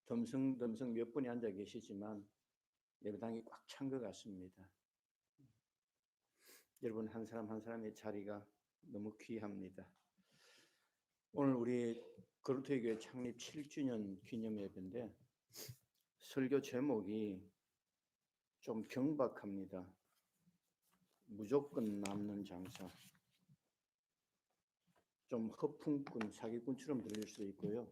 덤성덤성 몇 분이 앉아 계시지만 예배당이 꽉 찬 것 같습니다. 여러분 한 사람 한 사람의 자리가 너무 귀합니다. 오늘 우리 거루터교회 창립 7주년 기념 예배인데 설교 제목이 좀 경박합니다. 무조건 남는 장사. 좀 허풍꾼, 사기꾼처럼 들릴 수도 있고요.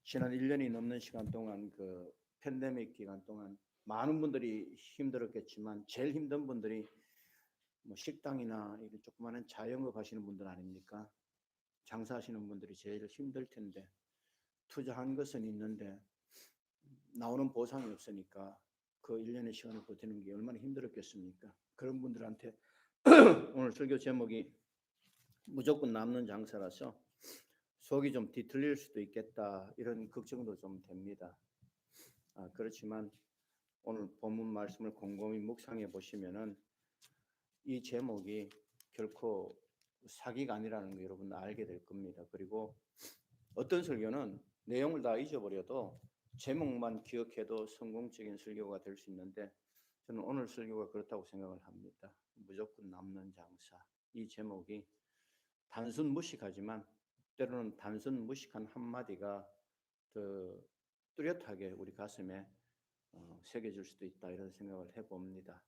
지난 1년이 넘는 시간 동안 그 팬데믹 기간 동안 많은 분들이 힘들었겠지만 제일 힘든 분들이 뭐 식당이나 이런 조그마한 자영업 하시는 분들 아닙니까? 장사하시는 분들이 제일 힘들 텐데 투자한 것은 있는데 나오는 보상이 없으니까 그 1년의 시간을 버티는 게 얼마나 힘들었겠습니까? 그런 분들한테 오늘 설교 제목이 무조건 남는 장사라서 속이 좀 뒤틀릴 수도 있겠다 이런 걱정도 좀 됩니다. 그렇지만 오늘 본문 말씀을 곰곰이 묵상해 보시면은 이 제목이 결코 사기가 아니라는 거 여러분 알게 될 겁니다. 그리고 어떤 설교는 내용을 다 잊어버려도 제목만 기억해도 성공적인 설교가 될 수 있는데 저는 오늘 설교가 그렇다고 생각을 합니다. 무조건 남는 장사. 이 제목이 단순 무식하지만 때로는 단순 무식한 한마디가 더 뚜렷하게 우리 가슴에 새겨질 수도 있다 이런 생각을 해봅니다.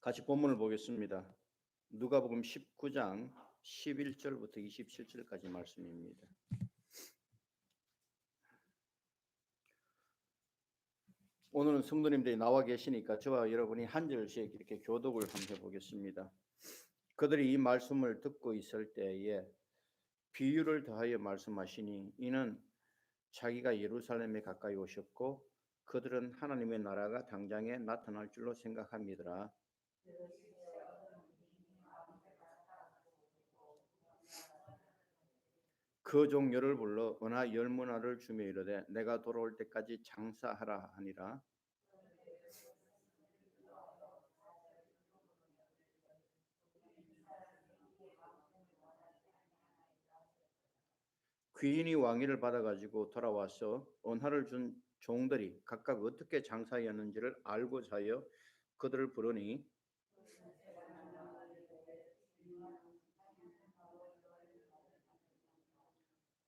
같이 본문을 보겠습니다. 누가복음 19장 11절부터 27절까지 말씀입니다. 오늘은 성도님들이 나와 계시니까 저와 여러분이 한 절씩 이렇게 교독을 한번 해보겠습니다. 그들이 이 말씀을 듣고 있을 때에 비유를 더하여 말씀하시니 이는 자기가 예루살렘에 가까이 오셨고 그들은 하나님의 나라가 당장에 나타날 줄로 생각합니다. 그 종녀를 불러 은하 10문화를 주며 이르되 내가 돌아올 때까지 장사하라 하니라. 귀인이 왕위를 받아가지고 돌아와서 은하를 준 종들이 각각 어떻게 장사하였는지를 알고자 하여 그들을 부르니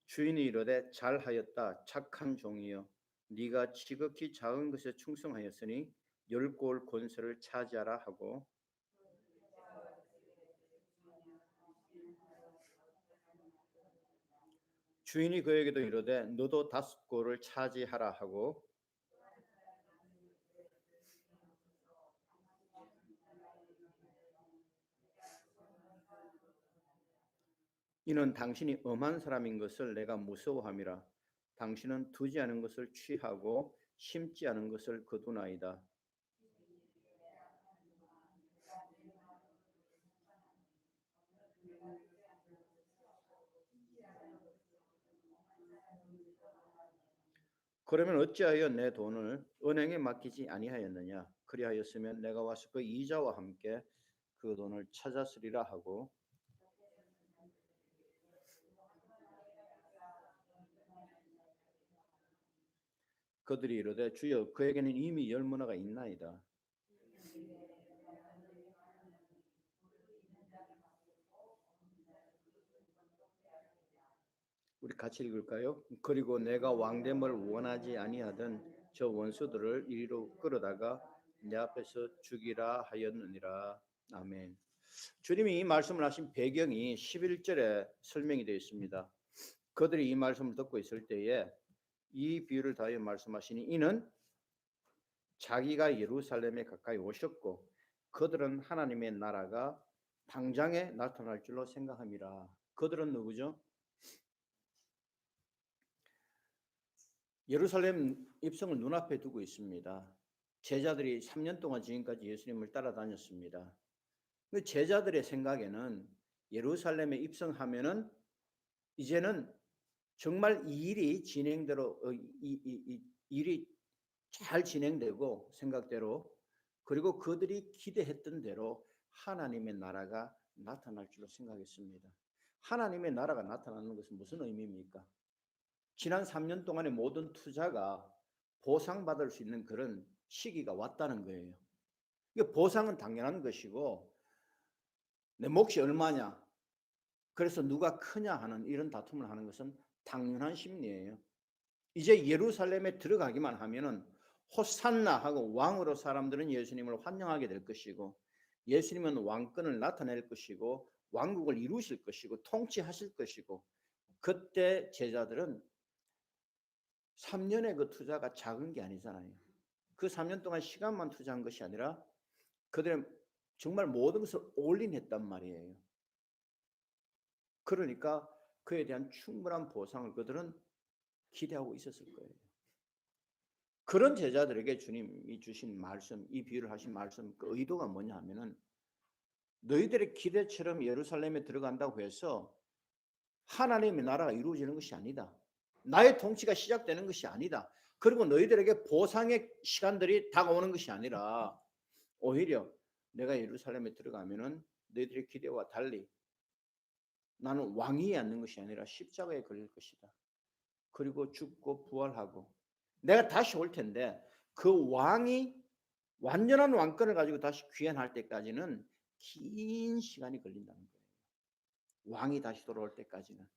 주인이 이르되 잘하였다 착한 종이여 네가 지극히 작은 것에 충성하였으니 10골 권세를 차지하라 하고 주인이 그에게도 이르되 너도 5골을 차지하라 하고 이는 당신이 엄한 사람인 것을 내가 무서워함이라. 당신은 두지 않은 것을 취하고 심지 않은 것을 거두나이다. 그러면 어찌하여 내 돈을 은행에 맡기지 아니하였느냐? 그리하였으면 내가 와서 그 이자와 함께 그 돈을 찾았으리라 하고 그들이 이르되 주여 그에게는 이미 10문화가 있나이다. 우리 같이 읽을까요? 그리고 내가 왕됨을 원하지 아니하던 저 원수들을 이리로 끌어다가 내 앞에서 죽이라 하였느니라. 아멘. 주님이 이 말씀을 하신 배경이 11절에 설명이 되어 있습니다. 그들이 이 말씀을 듣고 있을 때에 이 비유를 다하여 말씀하시니 이는 자기가 예루살렘에 가까이 오셨고 그들은 하나님의 나라가 당장에 나타날 줄로 생각함이라. 그들은 누구죠? 예루살렘 입성을 눈앞에 두고 있습니다. 제자들이 3년 동안 지금까지 예수님을 따라다녔습니다. 그 제자들의 생각에는 예루살렘에 입성하면은 이제는 정말 이 일이 진행대로 이 일이 잘 진행되고 생각대로 그리고 그들이 기대했던 대로 하나님의 나라가 나타날 줄로 생각했습니다. 하나님의 나라가 나타나는 것은 무슨 의미입니까? 지난 3년 동안의 모든 투자가 보상받을 수 있는 그런 시기가 왔다는 거예요. 보상은 당연한 것이고 내 몫이 얼마냐, 그래서 누가 크냐 하는 이런 다툼을 하는 것은 당연한 심리예요. 이제 예루살렘에 들어가기만 하면은 호산나 하고 왕으로 사람들은 예수님을 환영하게 될 것이고, 예수님은 왕권을 나타낼 것이고 왕국을 이루실 것이고 통치하실 것이고, 그때 제자들은 3년의 그 투자가 작은 게 아니잖아요. 그 3년 동안 시간만 투자한 것이 아니라 그들은 정말 모든 것을 올인했단 말이에요. 그러니까 그에 대한 충분한 보상을 그들은 기대하고 있었을 거예요. 그런 제자들에게 주님이 주신 말씀, 이 비유를 하신 말씀, 그 의도가 뭐냐 하면은, 너희들의 기대처럼 예루살렘에 들어간다고 해서 하나님의 나라가 이루어지는 것이 아니다. 나의 통치가 시작되는 것이 아니다. 그리고 너희들에게 보상의 시간들이 다가오는 것이 아니라 오히려 내가 예루살렘에 들어가면은 너희들의 기대와 달리 나는 왕위에 앉는 것이 아니라 십자가에 걸릴 것이다. 그리고 죽고 부활하고 내가 다시 올 텐데, 그 왕이 완전한 왕권을 가지고 다시 귀환할 때까지는 긴 시간이 걸린다는 거예요. 왕이 다시 돌아올 때까지는.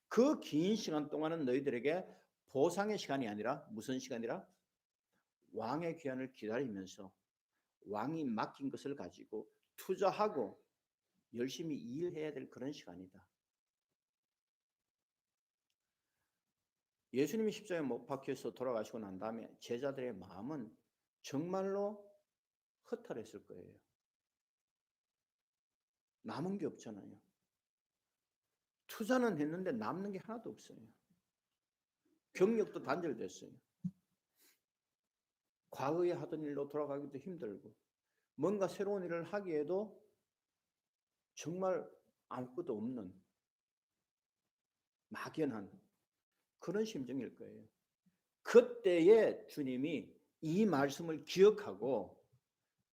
그 긴 시간 동안은 너희들에게 보상의 시간이 아니라 무슨 시간이라? 왕의 귀환을 기다리면서 왕이 맡긴 것을 가지고 투자하고 열심히 일해야 될 그런 시간이다. 예수님이 십자가에 못 박혀서 돌아가시고 난 다음에 제자들의 마음은 정말로 허탈했을 거예요. 남은 게 없잖아요. 투자는 했는데 남는 게 하나도 없어요. 경력도 단절됐어요. 과거에 하던 일로 돌아가기도 힘들고, 뭔가 새로운 일을 하기에도 정말 아무것도 없는 막연한 그런 심정일 거예요. 그때에 주님이 이 말씀을 기억하고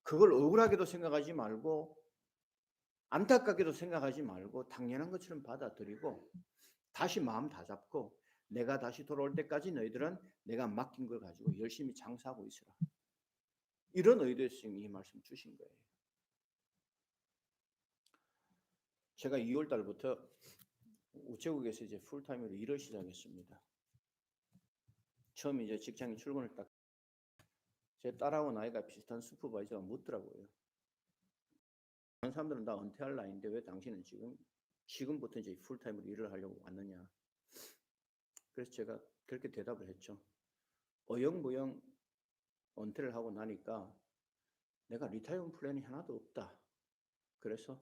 그걸 억울하게도 생각하지 말고 안타깝게도 생각하지 말고 당연한 것처럼 받아들이고 다시 마음 다잡고, 내가 다시 돌아올 때까지 너희들은 내가 맡긴 걸 가지고 열심히 장사하고 있으라. 이런 의도에서 이 말씀 주신 거예요. 제가 2월 달부터 우체국에서 이제 풀타임으로 일을 시작했습니다. 처음 이제 직장에 출근을 딱, 제 딸하고 나이가 비슷한 슈퍼바이저가 묻더라고요. 다른 사람들은 다 은퇴할 나이인데 왜 당신은 지금부터 이제 풀타임으로 일을 하려고 왔느냐. 그래서 제가 그렇게 대답을 했죠. 어영부영 은퇴를 하고 나니까 내가 리타이어먼트 플랜이 하나도 없다. 그래서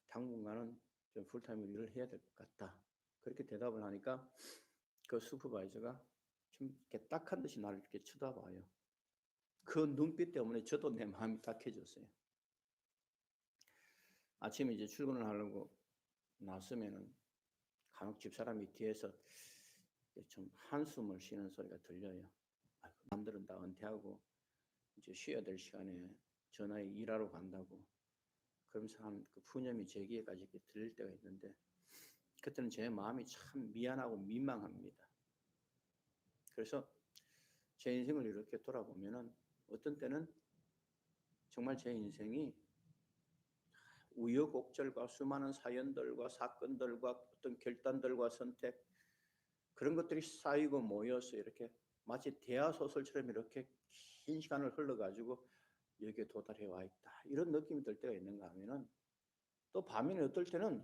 당분간은 좀 풀타임으로 일을 해야 될 것 같다. 그렇게 대답을 하니까 그 슈퍼바이저가 좀 이렇게 딱한 듯이 나를 이렇게 쳐다봐요. 그 눈빛 때문에 저도 내 마음이 딱해졌어요. 아침에 이제 출근을 하려고 나서면은 간혹 집사람이 뒤에서 좀 한숨을 쉬는 소리가 들려요. 남들은 다 은퇴하고 이제 쉬어야 될 시간에 전화에 일하러 간다고. 그러면서 한 그 푸념이 제 귀에까지 이렇게 들릴 때가 있는데, 그때는 제 마음이 참 미안하고 민망합니다. 그래서 제 인생을 이렇게 돌아보면은 어떤 때는 정말 제 인생이 우여곡절과 수많은 사연들과 사건들과 어떤 결단들과 선택, 그런 것들이 쌓이고 모여서 이렇게 마치 대하소설처럼 이렇게 긴 시간을 흘러가지고 여기에 도달해 와 있다, 이런 느낌이 들 때가 있는가 하면은, 또 반면에 어떨 때는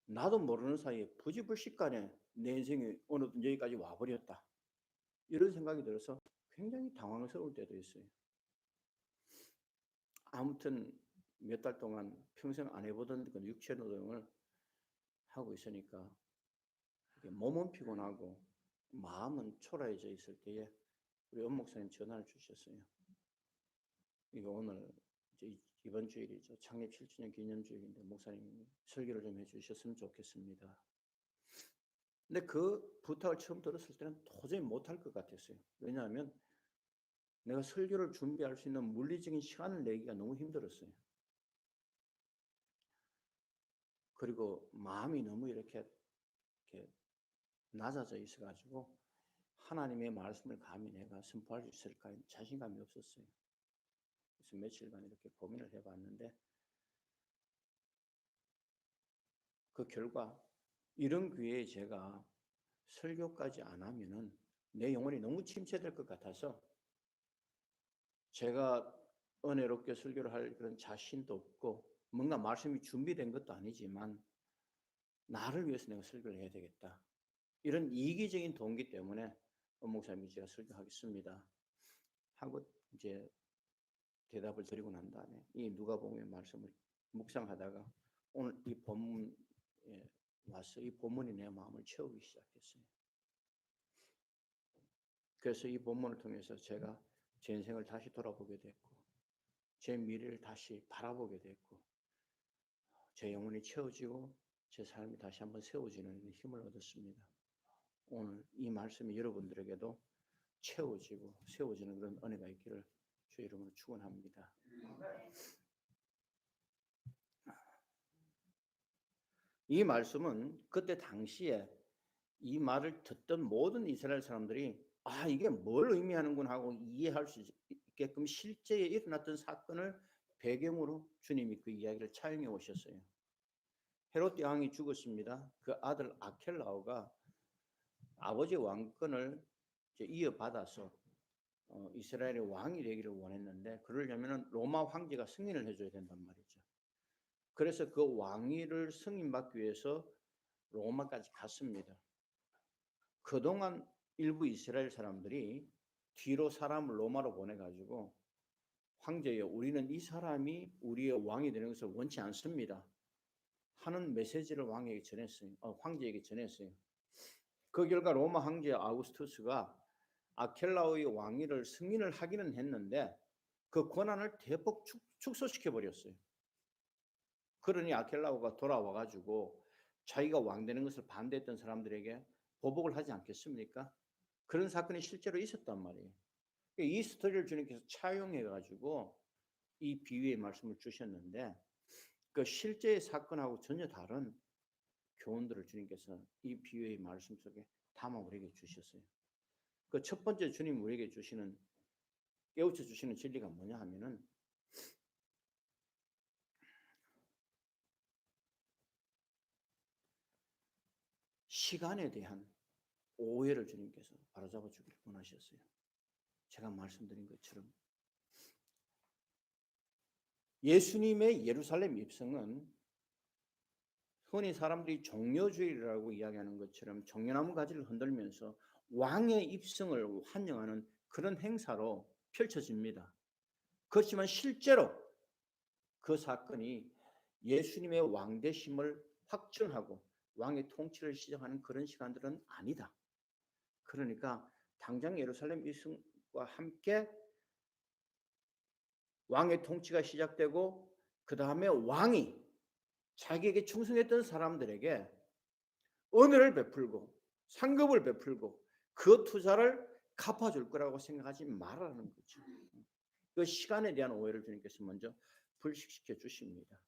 나도 모르는 사이에 부지불식간에 내 인생이 어느덧 여기까지 와버렸다, 이런 생각이 들어서 굉장히 당황스러울 때도 있어요. 아무튼 몇 달 동안 평생 안 해보던 그 육체 노동을 하고 있으니까 몸은 피곤하고 마음은 초라해져 있을 때에 우리 엄 목사님 전화를 주셨어요. 이거 오늘 이제 이번 주일이죠. 창립 7주년 기념주일인데 목사님이 설교를 좀 해주셨으면 좋겠습니다. 근데 그 부탁을 처음 들었을 때는 도저히 못할 것 같았어요. 왜냐하면 내가 설교를 준비할 수 있는 물리적인 시간을 내기가 너무 힘들었어요. 그리고 마음이 너무 이렇게 낮아져 있어가지고 하나님의 말씀을 감히 내가 선포할 수 있을까 자신감이 없었어요. 그래서 며칠간 이렇게 고민을 해봤는데 그 결과 이런 기회에 제가 설교까지 안 하면은 내 영혼이 너무 침체될 것 같아서 제가 은혜롭게 설교를 할 그런 자신도 없고 뭔가 말씀이 준비된 것도 아니지만 나를 위해서 내가 설교를 해야 되겠다. 이런 이기적인 동기 때문에 목사님이 제가 설교하겠습니다 하고 이제 대답을 드리고 난 다음에 이 누가복음의 말씀을 묵상하다가 오늘 이 본문에 와서 이 본문이 내 마음을 채우기 시작했어요. 그래서 이 본문을 통해서 제가 제 인생을 다시 돌아보게 됐고 제 미래를 다시 바라보게 됐고 제 영혼이 채워지고 제 삶이 다시 한번 세워지는 힘을 얻었습니다. 오늘 이 말씀이 여러분들에게도 채워지고 세워지는 그런 은혜가 있기를 주의 이름으로 축원합니다. 이 말씀은 그때 당시에 이 말을 듣던 모든 이스라엘 사람들이 이게 뭘 의미하는구나 하고 이해할 수 있게끔 실제에 일어났던 사건을 배경으로 주님이 그 이야기를 차용해 오셨어요. 헤롯 왕이 죽었습니다. 그 아들 아켈라오가 아버지 왕권을 이어받아서 이스라엘의 왕이 되기를 원했는데 그러려면 로마 황제가 승인을 해줘야 된단 말이죠. 그래서 그 왕위를 승인받기 위해서 로마까지 갔습니다. 그동안 일부 이스라엘 사람들이 뒤로 사람을 로마로 보내가지고 황제여 우리는 이 사람이 우리의 왕이 되는 것을 원치 않습니다 하는 메시지를 왕에게 전했어요. 황제에게 전했어요. 그 결과 로마 황제 아우구스투스가 아켈라오의 왕위를 승인을 하기는 했는데 그 권한을 대폭 축소시켜 버렸어요. 그러니 아켈라오가 돌아와가지고 자기가 왕 되는 것을 반대했던 사람들에게 보복을 하지 않겠습니까? 그런 사건이 실제로 있었단 말이에요. 이 스토리를 주님께서 차용해가지고 이 비유의 말씀을 주셨는데 그 실제의 사건하고 전혀 다른 교훈들을 주님께서 이 비유의 말씀 속에 담아 우리에게 주셨어요. 그 첫 번째 주님 우리에게 주시는 깨우쳐 주시는 진리가 뭐냐 하면은 시간에 대한 오해를 주님께서 바로잡아 주기를 원하셨어요. 제가 말씀드린 것처럼 예수님의 예루살렘 입성은 흔히 사람들이 종려주일이라고 이야기하는 것처럼 종려나무 가지를 흔들면서 왕의 입성을 환영하는 그런 행사로 펼쳐집니다. 그렇지만 실제로 그 사건이 예수님의 왕되심을 확증하고 왕의 통치를 시작하는 그런 시간들은 아니다. 그러니까 당장 예루살렘 입성과 함께 왕의 통치가 시작되고 그 다음에 왕이 자기에게 충성했던 사람들에게 은혜를 베풀고 상급을 베풀고 그 투자를 갚아줄 거라고 생각하지 말라는 거죠. 그 시간에 대한 오해를 주님께서 먼저 불식시켜 주십니다.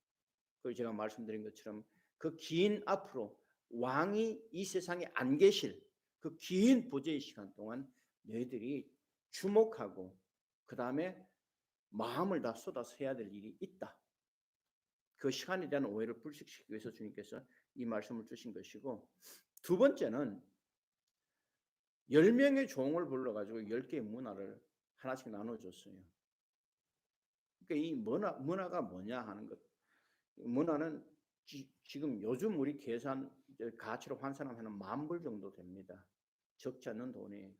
그리고 제가 말씀드린 것처럼 그 긴 앞으로 왕이 이 세상에 안 계실 그 긴 보좌의 시간 동안 너희들이 주목하고 그 다음에 마음을 다 쏟아서 해야 될 일이 있다. 그 시간에 대한 오해를 불식시키기 위해서 주님께서 이 말씀을 주신 것이고 두 번째는 10명의 종을 불러가지고 10개의 문화를 하나씩 나눠줬어요. 그러니까 이 문화가 뭐냐 하는 것. 문화는 지금 요즘 우리 계산 가치로 환산하면 10,000불 정도 됩니다. 적지 않는 돈이에요.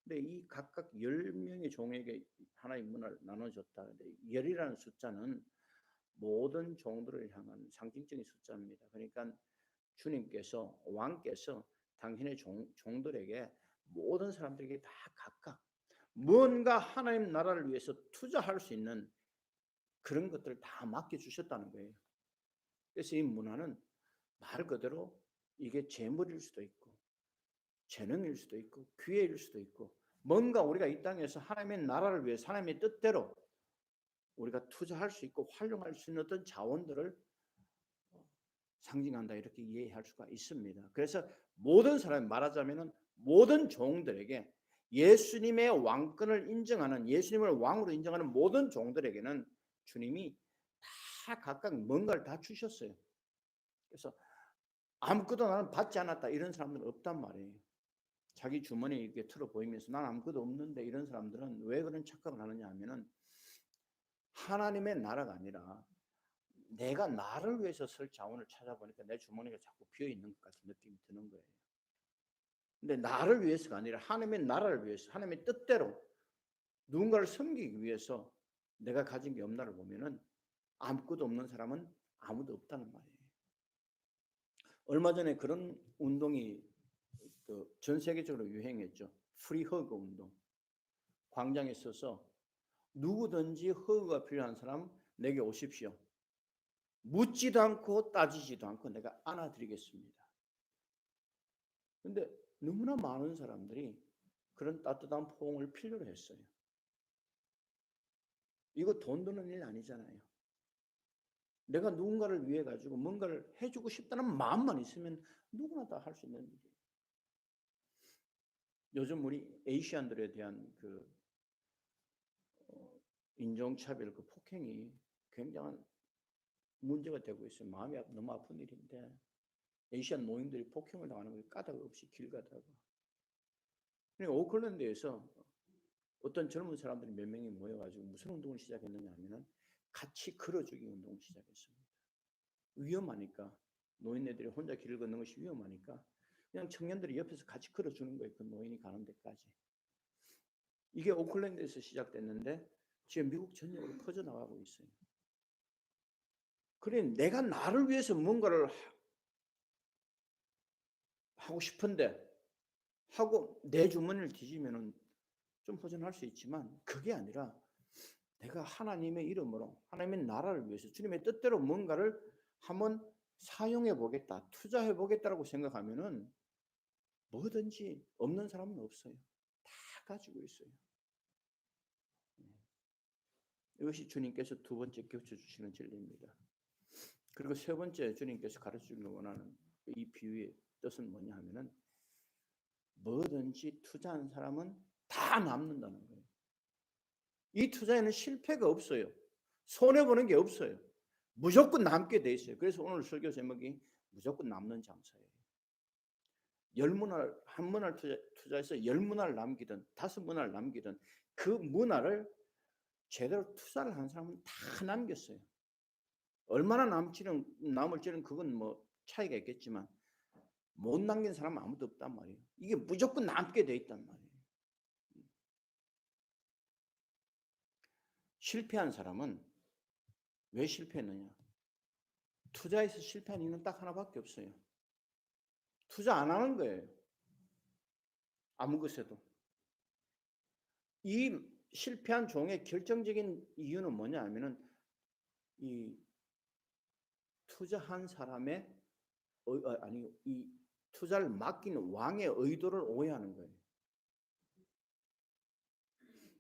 근데 이 각각 10명의 종에게 하나의 문화를 나눠줬다. 근데 10이라는 숫자는 모든 종들을 향한 상징적인 숫자입니다. 그러니까 주님께서 왕께서 당신의 종들에게 모든 사람들에게 다 각각 뭔가 하나님 나라를 위해서 투자할 수 있는 그런 것들을 다 맡겨주셨다는 거예요. 그래서 이 문화는 말 그대로 이게 재물일 수도 있고 재능일 수도 있고 기회일 수도 있고 뭔가 우리가 이 땅에서 하나님의 나라를 위해서 하나님의 뜻대로 우리가 투자할 수 있고 활용할 수 있는 어떤 자원들을 상징한다 이렇게 이해할 수가 있습니다. 그래서 모든 사람이 말하자면은 모든 종들에게 예수님의 왕권을 인정하는 예수님을 왕으로 인정하는 모든 종들에게는 주님이 다 각각 뭔가를 다 주셨어요. 그래서 아무것도 나는 받지 않았다 이런 사람들은 없단 말이에요. 자기 주머니에 이렇게 틀어 보이면서 난 아무것도 없는데 이런 사람들은 왜 그런 착각을 하느냐 하면은 하나님의 나라가 아니라 내가 나를 위해서 쓸 자원을 찾아보니까 내 주머니가 자꾸 비어 있는 것 같은 느낌이 드는 거예요. 근데 나를 위해서가 아니라 하나님의 나라를 위해서 하나님의 뜻대로 누군가를 섬기기 위해서 내가 가진 게 없나를 보면은 아무것도 없는 사람은 아무도 없다는 말이에요. 얼마 전에 그런 운동이 전 세계적으로 유행했죠. 프리 허그 운동. 광장에 서서 누구든지 허그가 필요한 사람 내게 오십시오. 묻지도 않고 따지지도 않고 내가 안아드리겠습니다. 근데 너무나 많은 사람들이 그런 따뜻한 포옹을 필요로 했어요. 이거 돈 드는 일 아니잖아요. 내가 누군가를 위해 가지고 뭔가를 해주고 싶다는 마음만 있으면 누구나 다 할 수 있는 일이에요. 요즘 우리 에이시안들에 대한 그 인종차별, 그 폭행이 굉장한 문제가 되고 있어요. 마음이 너무 아픈 일인데 에이시안 노인들이 폭행을 당하는 걸 까닭 없이 길 가다가. 오클랜드에서 어떤 젊은 사람들이 몇 명이 모여가지고 무슨 운동을 시작했느냐 하면은 같이 걸어주기 운동을 시작했습니다. 위험하니까 노인네들이 혼자 길을 걷는 것이 위험하니까 그냥 청년들이 옆에서 같이 걸어주는 거예요. 그 노인이 가는 데까지. 이게 오클랜드에서 시작됐는데 지금 미국 전역으로 퍼져나가고 있어요. 그래 내가 나를 위해서 뭔가를 하고 싶은데 하고 내 주머니를 뒤지면은 좀 허전할 수 있지만 그게 아니라 내가 하나님의 이름으로 하나님의 나라를 위해서 주님의 뜻대로 뭔가를 한번 사용해 보겠다, 투자해 보겠다라고 생각하면은 뭐든지 없는 사람은 없어요. 다 가지고 있어요. 이것이 주님께서 두 번째 겹쳐 주시는 진리입니다. 그리고 세 번째 주님께서 가르치기를 원하는 이 비유의 뜻은 뭐냐 하면은 뭐든지 투자한 사람은 다 남는다는 거예요. 이 투자에는 실패가 없어요. 손해보는 게 없어요. 무조건 남게 돼 있어요. 그래서 오늘 설교 제목이 무조건 남는 장사예요. 10문화를 한 문화를 투자해서 10문화를 남기든 5문화를 남기든 그 문화를 제대로 투자를 한 사람은 다 남겼어요. 얼마나 남을지는 그건 뭐 차이가 있겠지만 못 남긴 사람은 아무도 없단 말이에요. 이게 무조건 남게 돼 있단 말이에요. 실패한 사람은 왜 실패했느냐? 투자해서 실패한 이유는 딱 하나밖에 없어요. 투자 안 하는 거예요. 아무 것에도. 이 실패한 종의 결정적인 이유는 뭐냐 하면은 이 투자한 사람의 이 투자를 맡긴 왕의 의도를 오해하는 거예요.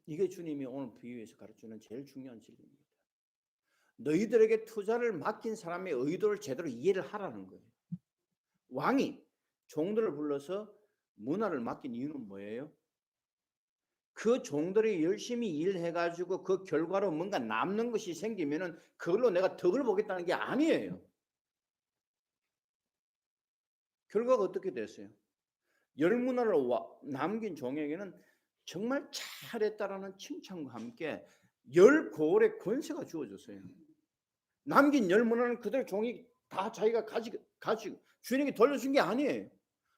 이게 주님이 오늘 비유에서 가르치는 제일 중요한 진리입니다. 너희들에게 투자를 맡긴 사람의 의도를 제대로 이해를 하라는 거예요. 왕이 종들을 불러서 문화를 맡긴 이유는 뭐예요? 그 종들이 열심히 일해가지고 그 결과로 뭔가 남는 것이 생기면은 그걸로 내가 덕을 보겠다는 게 아니에요. 결과가 어떻게 됐어요? 열 문화를 남긴 종에게는 정말 잘했다라는 칭찬과 함께 열 고을의 권세가 주어졌어요. 남긴 열 문화는 그대로 종이 다 자기가 가지고 주인에게 돌려준 게 아니에요.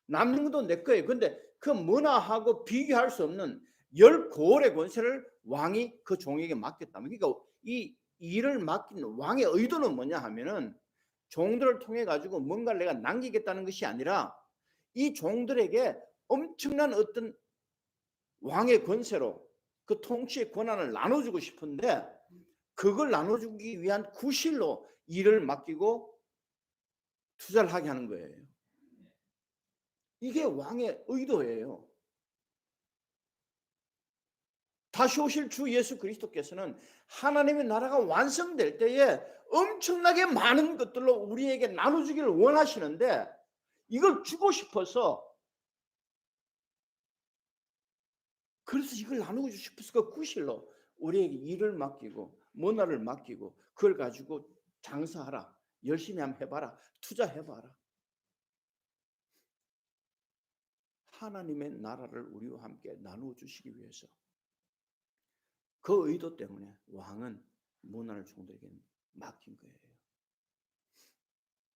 남는 것도 내 거예요. 근데 그 문화하고 비교할 수 없는 열 고을의 권세를 왕이 그 종에게 맡겼다. 그러니까 이 일을 맡긴 왕의 의도는 뭐냐 하면은 종들을 통해 가지고 뭔가를 내가 남기겠다는 것이 아니라 이 종들에게 엄청난 어떤 왕의 권세로 그 통치의 권한을 나눠주고 싶은데 그걸 나눠주기 위한 구실로 일을 맡기고 투자를 하게 하는 거예요. 이게 왕의 의도예요. 다시 오실 주 예수 그리스도께서는 하나님의 나라가 완성될 때에 엄청나게 많은 것들로 우리에게 나눠주기를 원하시는데 이걸 주고 싶어서, 그래서 이걸 나누고 싶어서 그 구실로 우리에게 일을 맡기고 문화를 맡기고 그걸 가지고 장사하라, 열심히 한번 해봐라, 투자해봐라. 하나님의 나라를 우리와 함께 나누어 주시기 위해서, 그 의도 때문에 왕은 문화를 종들에게 맡긴 거예요.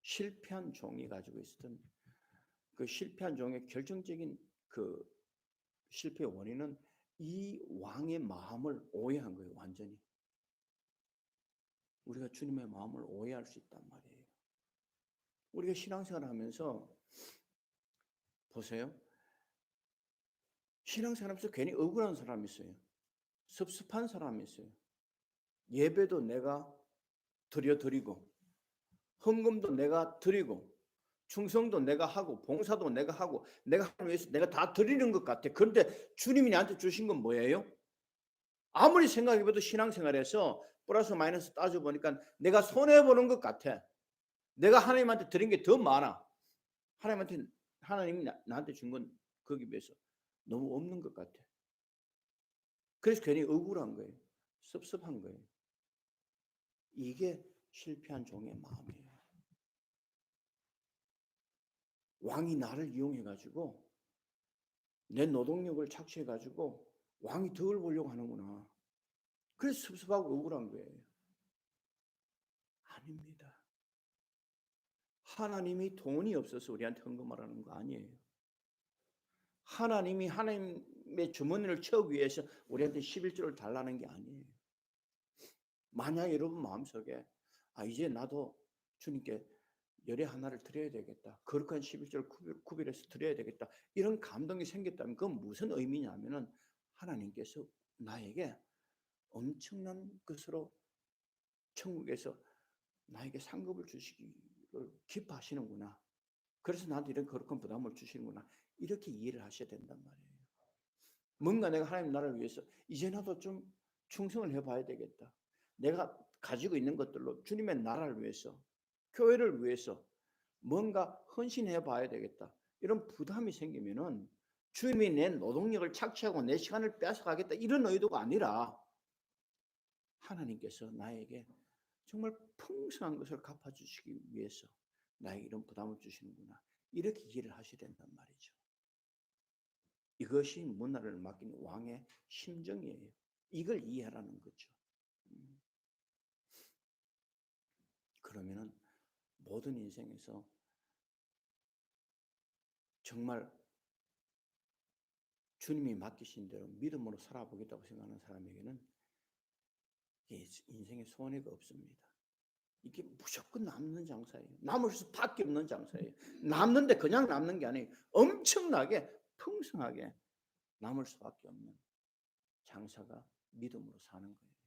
실패한 종이 가지고 있었던 그 실패한 종의 결정적인 그 실패의 원인은 이 왕의 마음을 오해한 거예요. 완전히. 우리가 주님의 마음을 오해할 수 있단 말이에요. 우리가 신앙생활을 하면서 보세요. 신앙생활하면서 괜히 억울한 사람이 있어요. 섭섭한 사람이 있어요. 예배도 내가 드리고 헌금도 내가 드리고 충성도 내가 하고 봉사도 내가 하고 내가 하기 위해서 내가 다 드리는 것 같아. 그런데 주님이 나한테 주신 건 뭐예요? 아무리 생각해봐도 신앙생활에서 플러스 마이너스 따져보니까 내가 손해보는 것 같아. 내가 하나님한테 드린 게 더 많아. 하나님이 나한테 준 건 거기에 비해서 너무 없는 것 같아. 그래서 괜히 억울한 거예요. 섭섭한 거예요. 이게 실패한 종의 마음이에요. 왕이 나를 이용해가지고 내 노동력을 착취해가지고 왕이 덕을 보려고 하는구나. 그래서 섭섭하고 억울한 거예요. 아닙니다. 하나님이 돈이 없어서 우리한테 헌금하라는 거 아니에요. 하나님이 하나님의 주머니를 채우기 위해서 우리한테 11조를 달라는 게 아니에요. 만약 여러분 마음속에 이제 나도 주님께 열의 하나를 드려야 되겠다. 거룩한 11조를 구별해서 드려야 되겠다. 이런 감동이 생겼다면 그건 무슨 의미냐면은 하나님께서 나에게 엄청난 것으로 천국에서 나에게 상급을 주시기를 기뻐하시는구나. 그래서 나한테 이런 거룩한 부담을 주시는구나. 이렇게 이해를 하셔야 된단 말이에요. 뭔가 내가 하나님 나라를 위해서 이제 나도 좀 충성을 해봐야 되겠다. 내가 가지고 있는 것들로 주님의 나라를 위해서, 교회를 위해서 뭔가 헌신해 봐야 되겠다. 이런 부담이 생기면은 주님이 내 노동력을 착취하고 내 시간을 뺏어가겠다 이런 의도가 아니라 하나님께서 나에게 정말 풍성한 것을 갚아주시기 위해서 나에게 이런 부담을 주시는구나. 이렇게 이해를 하셔야 된단 말이죠. 이것이 문화를 맡긴 왕의 심정이에요. 이걸 이해하라는 거죠. 그러면은 모든 인생에서 정말 주님이 맡기신 대로 믿음으로 살아보겠다고 생각하는 사람에게는 인생에 손해가 없습니다. 이게 무조건 남는 장사예요. 남을 수밖에 없는 장사예요. 남는데 그냥 남는 게 아니에요. 엄청나게 풍성하게 남을 수밖에 없는 장사가 믿음으로 사는 거예요.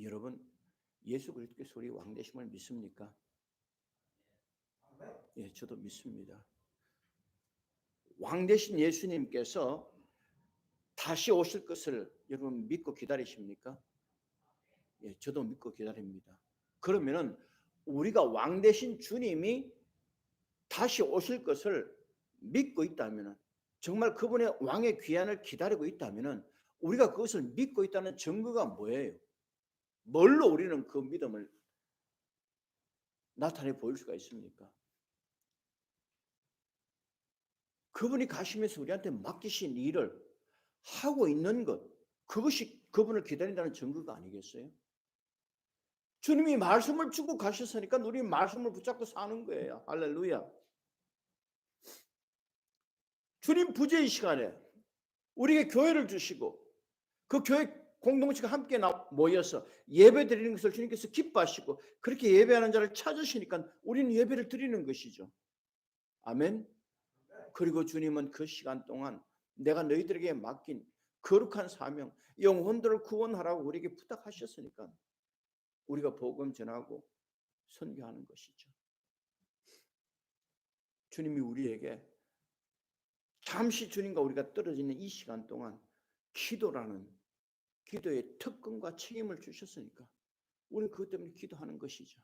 여러분, 예수 그리스도께서 우리 왕 되심을 믿습니까? 예, 저도 믿습니다. 왕 되신 예수님께서 다시 오실 것을 여러분 믿고 기다리십니까? 예, 저도 믿고 기다립니다. 그러면은 우리가 왕 되신 주님이 다시 오실 것을 믿고 있다면은, 정말 그분의 왕의 귀환을 기다리고 있다면은 우리가 그것을 믿고 있다는 증거가 뭐예요? 뭘로 우리는 그 믿음을 나타내 보일 수가 있습니까? 그분이 가시면서 우리한테 맡기신 일을 하고 있는 것, 그것이 그분을 기다린다는 증거가 아니겠어요? 주님이 말씀을 주고 가셨으니까 우리 말씀을 붙잡고 사는 거예요. 할렐루야. 주님 부재의 시간에 우리에게 교회를 주시고 그 교회 공동체가 함께 모여서 예배 드리는 것을 주님께서 기뻐하시고 그렇게 예배하는 자를 찾으시니까 우리는 예배를 드리는 것이죠. 아멘. 그리고 주님은 그 시간 동안 내가 너희들에게 맡긴 거룩한 사명, 영혼들을 구원하라고 우리에게 부탁하셨으니까 우리가 복음 전하고 선교하는 것이죠. 주님이 우리에게 잠시 주님과 우리가 떨어지는 이 시간 동안 기도라는 기도의 특권과 책임을 주셨으니까 우리는 그것 때문에 기도하는 것이죠.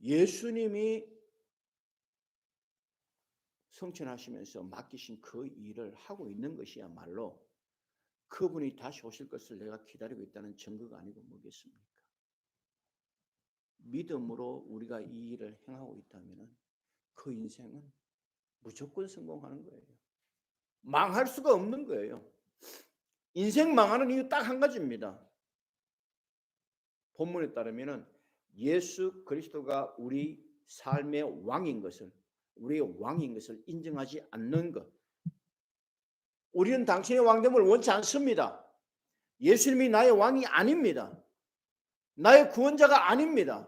예수님이 성천하시면서 맡기신 그 일을 하고 있는 것이야말로 그분이 다시 오실 것을 내가 기다리고 있다는 증거가 아니고 뭐겠습니까? 믿음으로 우리가 이 일을 행하고 있다면 그 인생은 무조건 성공하는 거예요. 망할 수가 없는 거예요. 인생 망하는 이유 딱 한 가지입니다. 본문에 따르면 예수 그리스도가 우리 삶의 왕인 것을, 우리의 왕인 것을 인정하지 않는 것. 우리는 당신의 왕됨을 원치 않습니다. 예수님이 나의 왕이 아닙니다. 나의 구원자가 아닙니다.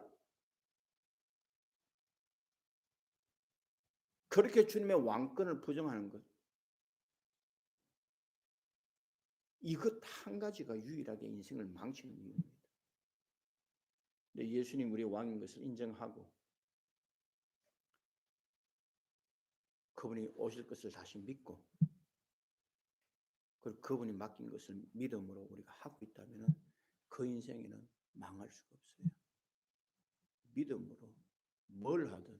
그렇게 주님의 왕권을 부정하는 것. 이것 한 가지가 유일하게 인생을 망치는 이유입니다. 예수님 우리의 왕인 것을 인정하고 그분이 오실 것을 다시 믿고 그리고 그분이 맡긴 것을 믿음으로 우리가 하고 있다면 그 인생에는 망할 수가 없어요. 믿음으로 뭘 하든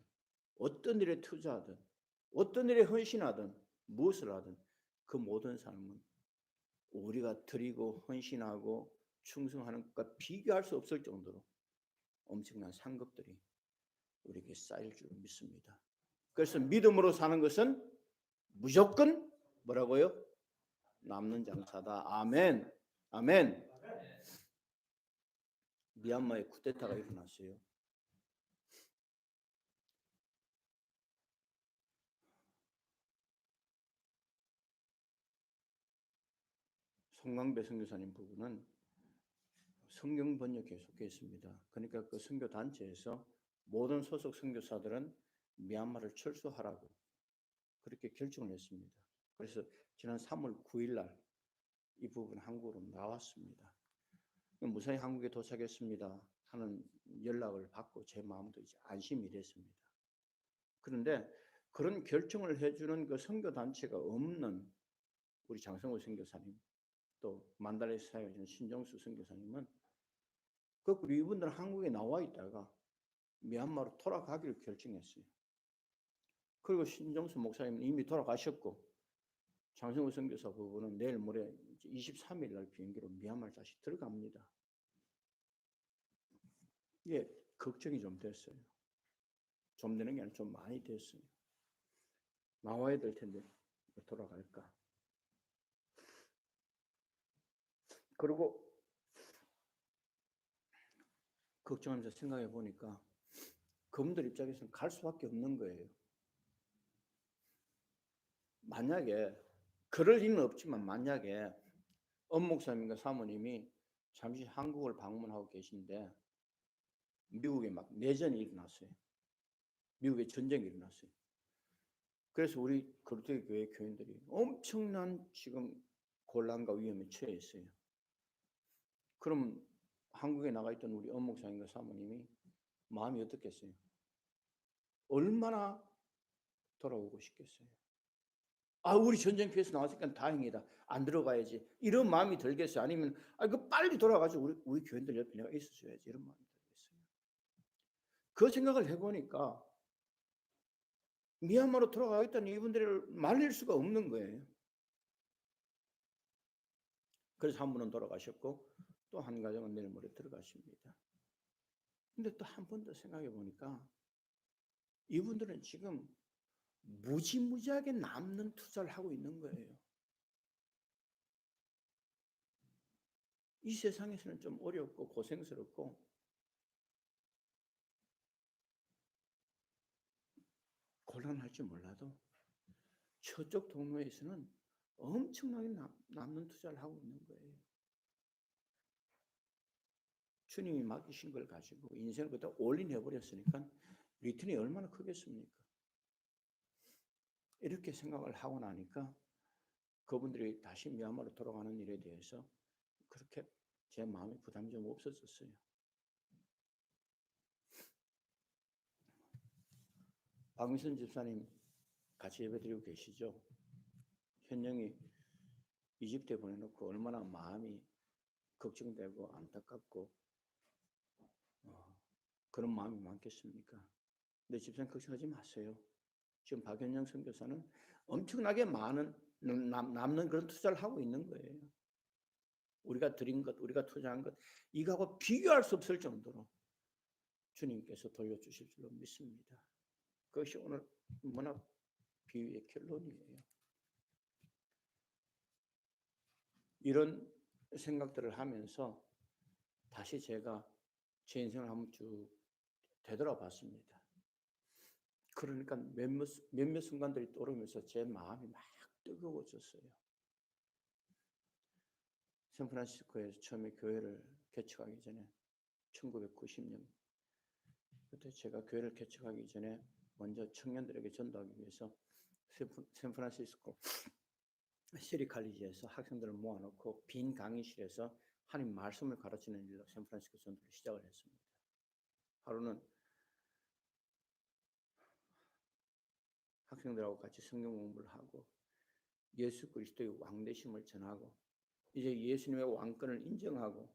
어떤 일에 투자하든 어떤 일에 헌신하든 무엇을 하든 그 모든 삶은 우리가 드리고 헌신하고 충성하는 것과 비교할 수 없을 정도로 엄청난 상급들이 우리에게 쌓일 줄 믿습니다. 그래서 믿음으로 사는 것은 무조건 뭐라고요? 남는 장사다. 아멘. 아멘. 미얀마에 쿠데타가 일어났어요. 송광배 선교사님 부부는 성경 번역 계속했습니다. 그러니까 그 선교 단체에서 모든 소속 선교사들은 미얀마를 철수하라고 그렇게 결정을 했습니다. 그래서 지난 3월 9일 날 이 부분 한국으로 나왔습니다. 무사히 한국에 도착했습니다 하는 연락을 받고 제 마음도 이제 안심이 됐습니다. 그런데 그런 결정을 해주는 그 선교 단체가 없는 우리 장성호 선교사님 또 만다레스 사역에 있는 신정수 선교사님은 거꾸로 이분들은 한국에 나와 있다가 미얀마로 돌아가기를 결정했어요. 그리고 신정수 목사님은 이미 돌아가셨고 장성호 선교사 부부는 내일 모레 23일 날 비행기로 미얀마를 다시 들어갑니다. 이게 걱정이 좀 됐어요. 좀 되는 게 아니라 좀 많이 됐어요. 나와야 될 텐데 돌아갈까. 그리고 걱정하면서 생각해 보니까 그분들 입장에서는 갈 수밖에 없는 거예요. 만약에 그럴 리는 없지만 만약에 엄목사님과 사모님이 잠시 한국을 방문하고 계신데 미국에 막 내전이 일어났어요. 미국에 전쟁이 일어났어요. 그래서 우리 거룩하게 교회 교인들이 엄청난 지금 곤란과 위험에 처해 있어요. 그럼 한국에 나가 있던 우리 엄목사님과 사모님이 마음이 어떻겠어요? 얼마나 돌아오고 싶겠어요? 아, 우리 전쟁 피해서 나왔으니까 다행이다. 안 들어가야지. 이런 마음이 들겠어요? 아니면 그 빨리 돌아가서 우리 교인들 옆에 내가 있어줘야지. 이런 마음이 들겠어요? 그 생각을 해보니까 미얀마로 돌아가겠다는 이분들을 말릴 수가 없는 거예요. 그래서 한 분은 돌아가셨고 또 한 가정은 내일 모레 들어가십니다. 근데 또 한 번 더 생각해 보니까 이분들은 지금 무지무지하게 남는 투자를 하고 있는 거예요. 이 세상에서는 좀 어렵고 고생스럽고 곤란할지 몰라도 저쪽 동로에서는 엄청나게 남는 투자를 하고 있는 거예요. 주님이 맡기신 걸 가지고 인생을 그다 올인해버렸으니까 리턴이 얼마나 크겠습니까? 이렇게 생각을 하고 나니까 그분들이 다시 미얀마로 돌아가는 일에 대해서 그렇게 제 마음에 부담이 좀 없었어요. 박민선 집사님 같이 예배드리고 계시죠? 현영이 이집트에 보내놓고 얼마나 마음이 걱정되고 안타깝고 그런 마음이 많겠습니까? 근데 집사님 걱정하지 마세요. 지금 박연영 선교사는 엄청나게 많은 남는 그런 투자를 하고 있는 거예요. 우리가 드린 것, 우리가 투자한 것 이거하고 비교할 수 없을 정도로 주님께서 돌려주실 줄로 믿습니다. 그것이 오늘 문학 비유의 결론이에요. 이런 생각들을 하면서 다시 제가 제 인생을 한번 쭉 되돌아봤습니다. 그러니까 몇몇 순간들이 떠오르면서 제 마음이 막 뜨거워졌어요. 샌프란시스코에서 처음에 교회를 개척하기 전에 1990년 그때 제가 교회를 개척하기 전에 먼저 청년들에게 전도하기 위해서 샌프란시스코 시리칼리지에서 학생들을 모아놓고 빈 강의실에서 하나님 말씀을 가르치는 일로 샌프란시스코 전도를 시작을 했습니다. 하루는 학생들하고 같이 성경 공부를 하고 예수 그리스도의 왕되심을 전하고 이제 예수님의 왕권을 인정하고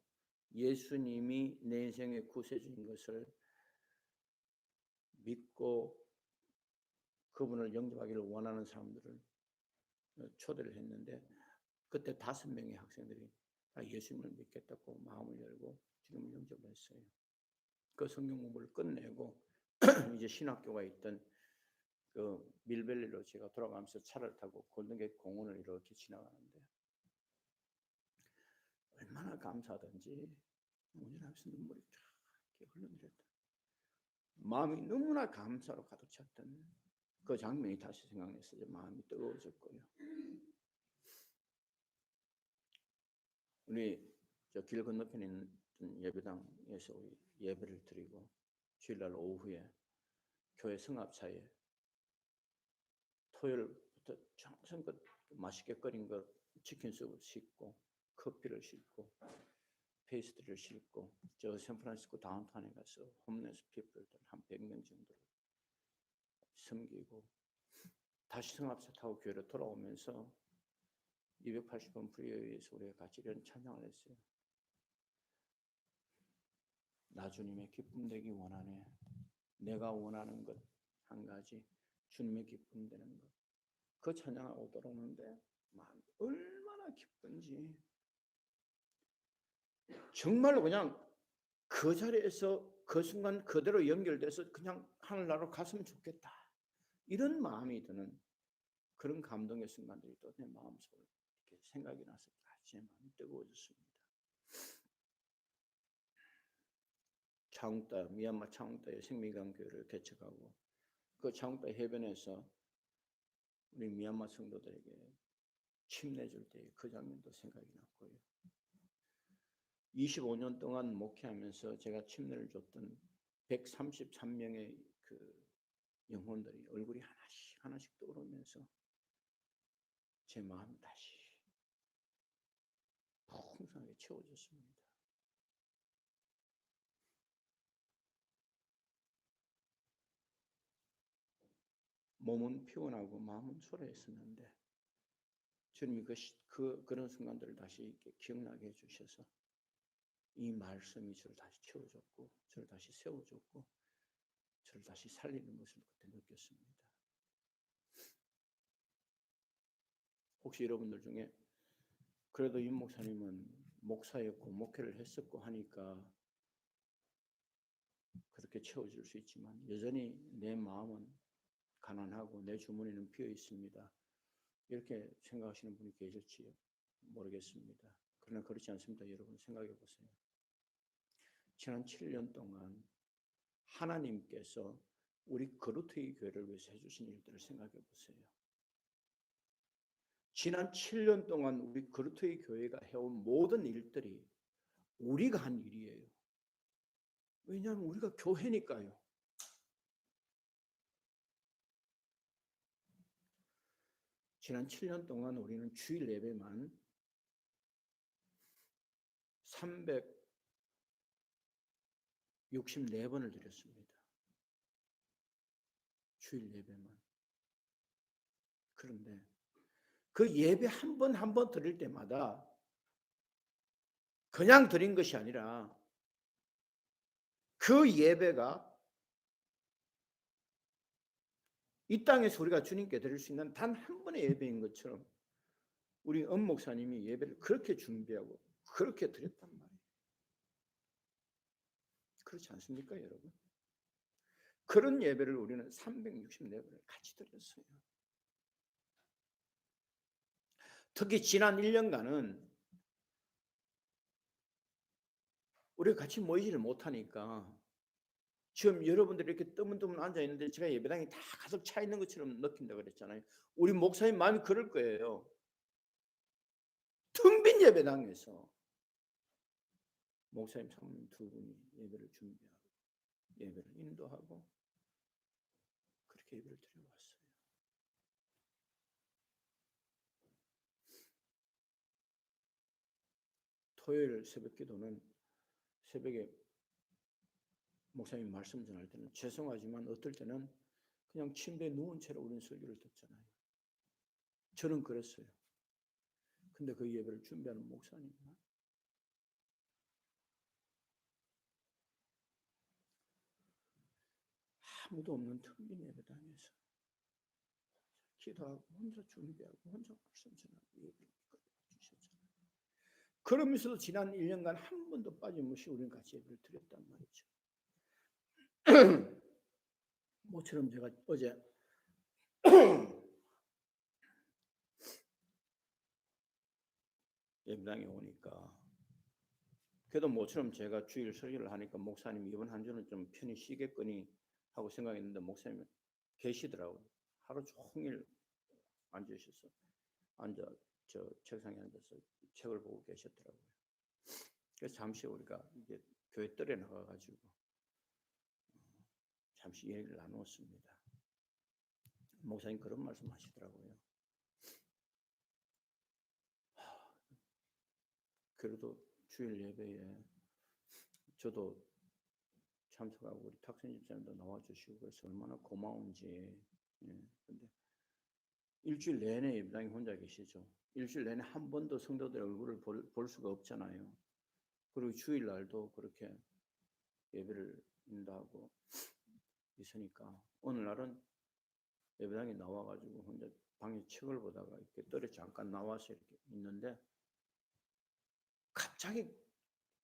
예수님이 내 인생의 구세주인 것을 믿고 그분을 영접하기를 원하는 사람들을 초대를 했는데 그때 5명의 학생들이 다 예수님을 믿겠다고 마음을 열고 주님을 영접을 했어요. 그 성경 공부를 끝내고 이제 신학교가 있던 그 밀밸리로 제가 돌아가면서 차를 타고 골든게이트 공원을 이렇게 지나가는데 얼마나 감사하던지 운전하면서 눈물이 쫙 흘러내렸다. 마음이 너무나 감사로 가득 찼던 그 장면이 다시 생각났어요. 마음이 뜨거워졌고요. 우리 저 길 건너편에 있는 예배당에서 우리 예배를 드리고 주일날 오후에 교회 성합차에 토요일부터 정성껏 맛있게 끓인 거 치킨숲을 싣고 커피를 싣고 페이스트리를 싣고 저 샌프란시스코 다운타운에 가서 홈레스 피플들 한 100명 정도를 섬기고 다시 성합차 타고 교회로 돌아오면서 280번 프리웨이에서 우리가 같이 이런 찬양을 했어요. 나 주님의 기쁨 되기 원하네. 내가 원하는 것 한 가지 주님의 기쁨 되는 것. 그 찬양하고 돌아오는데 얼마나 기쁜지 정말로 그냥 그 자리에서 그 순간 그대로 연결돼서 그냥 하늘나라로 갔으면 좋겠다. 이런 마음이 드는 그런 감동의 순간들이 또 내 마음속으로 이렇게 생각이 나서 제 마음이 뜨거워졌습니다. 차웅따, 미얀마 차웅따의 생명강 교회를 개척하고 그 차웅따 해변에서 우리 미얀마 성도들에게 침 내줄 때 그 장면도 생각이 났고요. 25년 동안 목회하면서 제가 침례를 줬던 133명의 그 영혼들이 얼굴이 하나씩 하나씩 떠오르면서 제 마음이 다시 풍성하게 채워졌습니다. 몸은 피곤하고 마음은 초라했었는데 주님이 그런 순간들을 다시 이렇게 기억나게 해주셔서 이 말씀이 저를 다시 채워줬고 저를 다시 세워줬고 저를 다시 살리는 것을 그때 느꼈습니다. 혹시 여러분들 중에 그래도 임 목사님은 목사였고 목회를 했었고 하니까 그렇게 채워줄 수 있지만 여전히 내 마음은 가난하고 내 주머니는 비어 있습니다. 이렇게 생각하시는 분이 계실지 모르겠습니다. 그러나 그렇지 않습니다. 여러분 생각해 보세요. 지난 7년 동안 하나님께서 우리 거루트의 교회를 위해서 해주신 일들을 생각해 보세요. 지난 7년 동안 우리 거루트의 교회가 해온 모든 일들이 우리가 한 일이에요. 왜냐하면 우리가 교회니까요. 지난 7년 동안 우리는 주일 예배만 364번을 드렸습니다. 주일 예배만. 그런데 그 예배 한 번 한 번 드릴 때마다 그냥 드린 것이 아니라 그 예배가 이 땅에서 우리가 주님께 드릴 수 있는 단 한 번의 예배인 것처럼 우리 엄 목사님이 예배를 그렇게 준비하고 그렇게 드렸단 말이에요. 그렇지 않습니까, 여러분? 그런 예배를 우리는 364번을 같이 드렸어요. 특히 지난 1년간은 우리가 같이 모이지를 못하니까 지금 여러분들이 이렇게 뜨문뜨문 앉아있는데 제가 예배당이 다 가득 차 있는 것처럼 느낀다고 그랬잖아요. 우리 목사님 마음이 그럴 거예요. 텅 빈 예배당에서 목사님, 사모님 두 분이 예배를 준비하고 예배를 인도하고 그렇게 예배를 드려왔어요. 토요일 새벽 기도는 새벽에 목사님 말씀 전할 때는 죄송하지만 어떨 때는 그냥 침대에 누운 채로 우리는 설교를 듣잖아요. 저는 그랬어요. 근데 그 예배를 준비하는 목사님은 아무도 없는 텅 빈 예배당에서 기도하고 혼자 준비하고 혼자 말씀 전하고 예배를 주셨잖아요. 그러면서도 지난 1년간 한 번도 빠짐없이 우리는 같이 예배를 드렸단 말이죠. 모처럼 제가 어제 예배당에 오니까 그래도 모처럼 제가 주일 설교를 하니까 목사님 이번 한 주는 좀 편히 쉬겠거니 하고 생각했는데 목사님이 계시더라고요. 하루 종일 앉아 저 책상에 앉아서 책을 보고 계셨더라고요. 그래서 잠시 우리가 이제 교회 뜰에 나가가지고 잠시 얘기를 나누었습니다. 목사님 그런 말씀하시더라고요. 그래도 주일 예배에 저도 참석하고 우리 탁선 집사님도 나와주시고 그래서 얼마나 고마운지. 근데 일주일 내내 예배당에 혼자 계시죠. 일주일 내내 한 번도 성도들의 얼굴을 볼 수가 없잖아요. 그리고 주일 날도 그렇게 예배를 인도하고 있으니까 어느 날은 예배당에 나와가지고 혼자 방에 책을 보다가 이렇게 뜰에 잠깐 나와서 이렇게 있는데 갑자기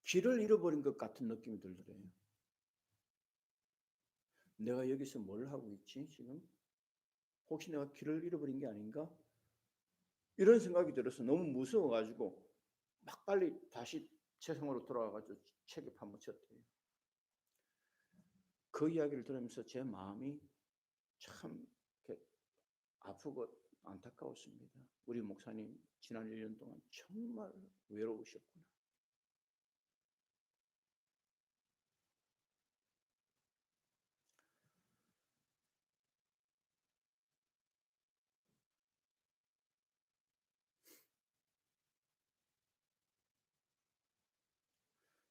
길을 잃어버린 것 같은 느낌이 들더래요. 내가 여기서 뭘 하고 있지 지금? 혹시 내가 길을 잃어버린 게 아닌가? 이런 생각이 들어서 너무 무서워가지고 막 빨리 다시 책상으로 돌아와가지고 책에 파묻혔대요. 그 이야기를 들으면서 제 마음이 참 아프고 안타까웠습니다. 우리 목사님 지난 1년 동안 정말 외로우셨구나.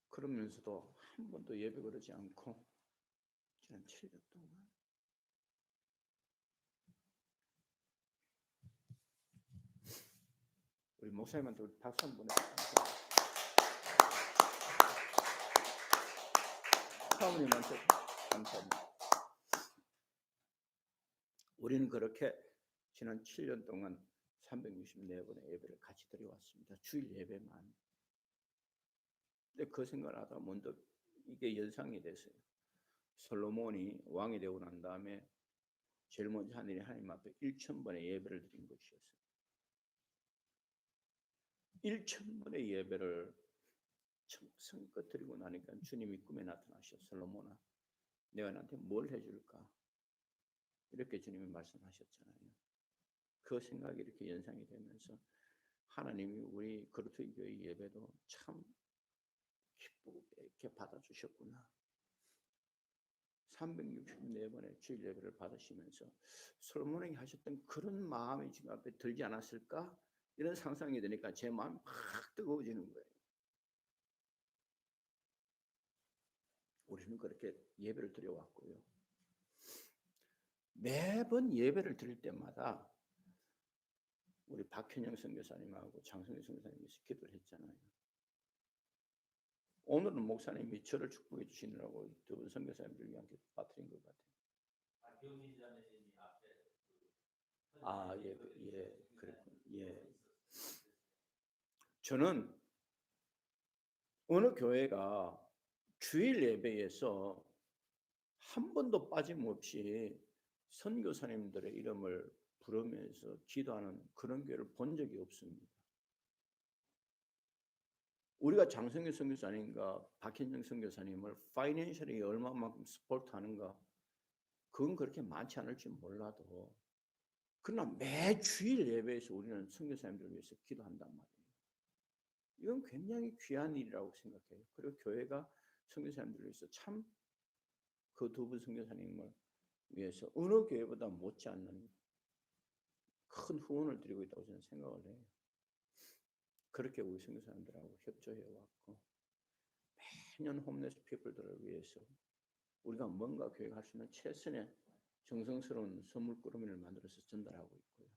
그러면서도 한 번도 예배 그러지 않고 지난 7년 동안 우리 목사님한테 우리 박수 한번 보내주세요. 사모님한테 감사합니다. 우리는 그렇게 지난 7년 동안 364번의 예배를 같이 드려왔습니다. 주일 예배만. 근데 그 생각을 하다 문득 이게 연상이 됐어요. 솔로몬이 왕이 되고 난 다음에 제일 먼저 한 일이 하나님 앞에 1,000번의 예배를 드린 것이었어요. 1,000번의 예배를 성껏 드리고 나니까 주님이 꿈에 나타나셔. 솔로몬아, 내가 너한테 뭘 해줄까? 이렇게 주님이 말씀하셨잖아요. 그 생각이 이렇게 연상이 되면서 하나님이 우리 그루트기 교회 예배도 참 기쁘게 이렇게 받아주셨구나. 364번의 주일 예배를 받으시면서 솔로몬이 하셨던 그런 마음이 지금 앞에 들지 않았을까? 이런 상상이 되니까 제 마음이 팍 뜨거워지는 거예요. 우리는 그렇게 예배를 드려왔고요. 매번 예배를 드릴 때마다 우리 박현영 선교사님하고 장성규 선교사님이 기도를 했잖아요. 오늘은 목사님이 저를 축복해 주시느라고 두 분 선교사님들 위한 기도 빠뜨린 것 같아요. 그랬군요. 예. 저는 어느 교회가 주일 예배에서 한 번도 빠짐없이 선교사님들의 이름을 부르면서 기도하는 그런 교회를 본 적이 없습니다. 우리가 장성규 선교사님과 박현정 선교사님을 파이낸셜이 얼마만큼 스포트하는가 그건 그렇게 많지 않을지 몰라도 그러나 매 주일 예배에서 우리는 선교사님들을 위해서 기도한단 말이에요. 이건 굉장히 귀한 일이라고 생각해요. 그리고 교회가 선교사님들을 위해서 참 그 두 분 선교사님을 위해서 어느 교회보다 못지않는 큰 후원을 드리고 있다고 저는 생각을 해요. 그렇게 우리 선교사님들하고 협조해 왔고 매년 홈레스 피플들을 위해서 우리가 뭔가 교회가 할 수 있는 최선의 정성스러운 선물꾸러미를 만들어서 전달하고 있고요.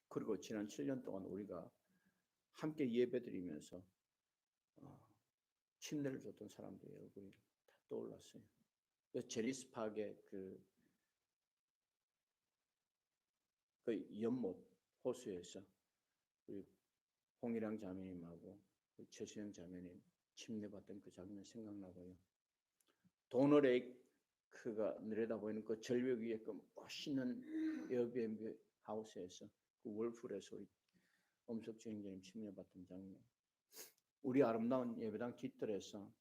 그리고 지난 7년 동안 우리가 함께 예배드리면서 침례를 줬던 사람들의 얼굴이 다 떠올랐어요. 제리스팍의 그 연못 호수에서 우리 홍일영 자매님하고 최수영 자매님 침례받던 그 장면 생각나고요. 도너레이크가 내려다보이는 그 절벽 위에 그 멋있는 에어비앤비 하우스에서 그 월풀에서 우리 엄석주 형제님 침례받던 장면. 우리 아름다운 예배당 뒷뜰에서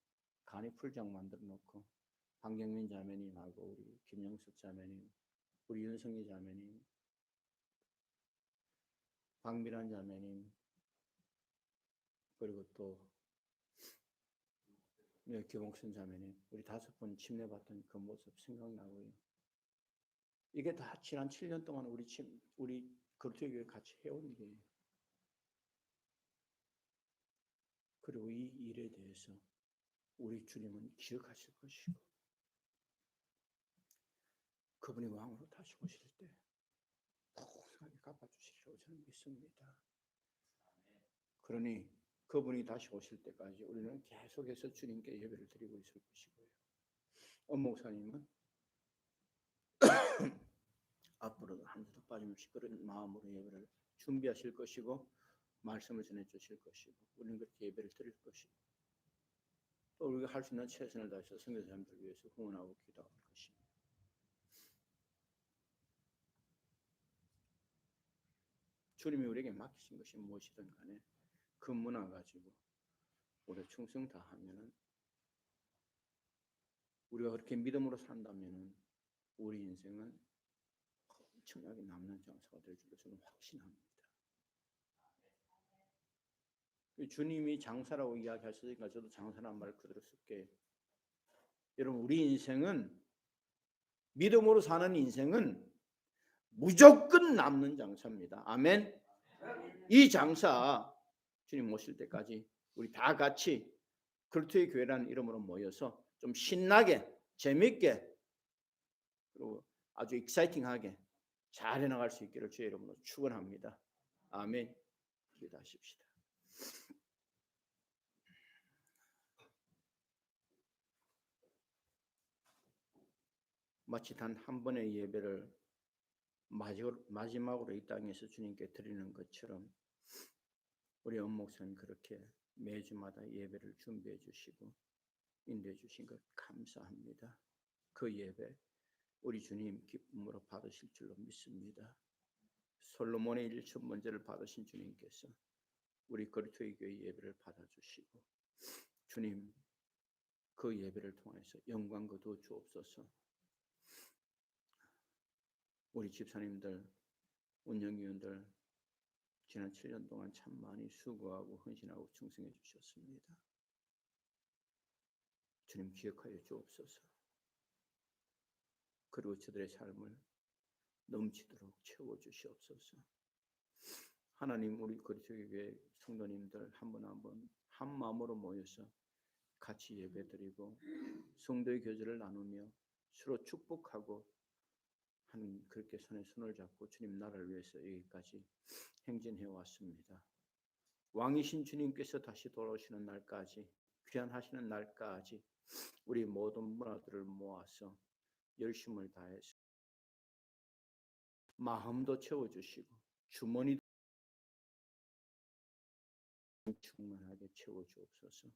간이 풀장 만들어 놓고 황경민 자매님하고 우리 김영숙 자매님, 우리 윤성희 자매님, 박미란 자매님, 그리고 또 김옥순 자매님, 우리 5분 침례받던 그 모습 생각나고요. 이게 다 지난 7년 동안 우리 거룩교회 같이 해온 일이에요. 그리고 이 일에 대해서 우리 주님은 기억하실 것이고 그분이 왕으로 다시 오실 때 풍성하게 갚아주시리라고 저는 믿습니다. 그러니 그분이 다시 오실 때까지 우리는 계속해서 주님께 예배를 드리고 있을 것이고요. 목사님은 앞으로도 한 주도 빠짐없이 그런 마음으로 예배를 준비하실 것이고 말씀을 전해 주실 것이고 우리는 그렇게 예배를 드릴 것이고 또 우리가 할 수 있는 최선을 다해서 선교사님들 위해서 후원하고 기도할 것입니다. 주님이 우리에게 맡기신 것이 무엇이든 간에 그 문화 가지고 우리가 충성 다하면은 우리가 그렇게 믿음으로 산다면은 우리 인생은 엄청나게 남는 장사가 될 줄로 저는 확신합니다. 주님이 장사라고 이야기하시니까 저도 장사란 말 그대로 쓸게요. 여러분 우리 인생은 믿음으로 사는 인생은 무조건 남는 장사입니다. 아멘. 이 장사 주님 오실 때까지 우리 다 같이 그리스도의 교회라는 이름으로 모여서 좀 신나게 재밌게 그리고 아주 익사이팅하게 잘 해나갈 수 있기를 주의 이름으로 축원합니다. 아멘. 기도하십시다. 마치 단 한 번의 예배를 마지막으로 이 땅에서 주님께 드리는 것처럼 우리 엄목사님 그렇게 매주마다 예배를 준비해 주시고 인도해 주신 것 감사합니다. 그 예배 우리 주님 기쁨으로 받으실 줄로 믿습니다. 솔로몬의 1천번제를 받으신 주님께서 우리 거리토의 교회 예배를 받아주시고 주님 그 예배를 통해서 영광 거두어 주옵소서. 우리 집사님들, 운영위원들 지난 7년 동안 참 많이 수고하고 헌신하고 충성해 주셨습니다. 주님 기억하여 주옵소서. 그리고 저들의 삶을 넘치도록 채워주시옵소서. 하나님 우리 거리토교회 성도님들 한 분 한 분 한 마음으로 모여서 같이 예배드리고 성도의 교제를 나누며 서로 축복하고 하는 그렇게 손에 손을 잡고 주님 나라를 위해서 여기까지 행진해 왔습니다. 왕이신 주님께서 다시 돌아오시는 날까지, 귀환하시는 날까지 우리 모든 문화들을 모아서 열심을 다해서 마음도 채워주시고 주머니도 충만하게 채워주옵소서.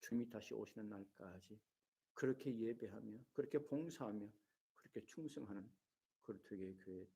주님이 다시 오시는 날까지 그렇게 예배하며 그렇게 봉사하며 그렇게 충성하는 거르토교회 교회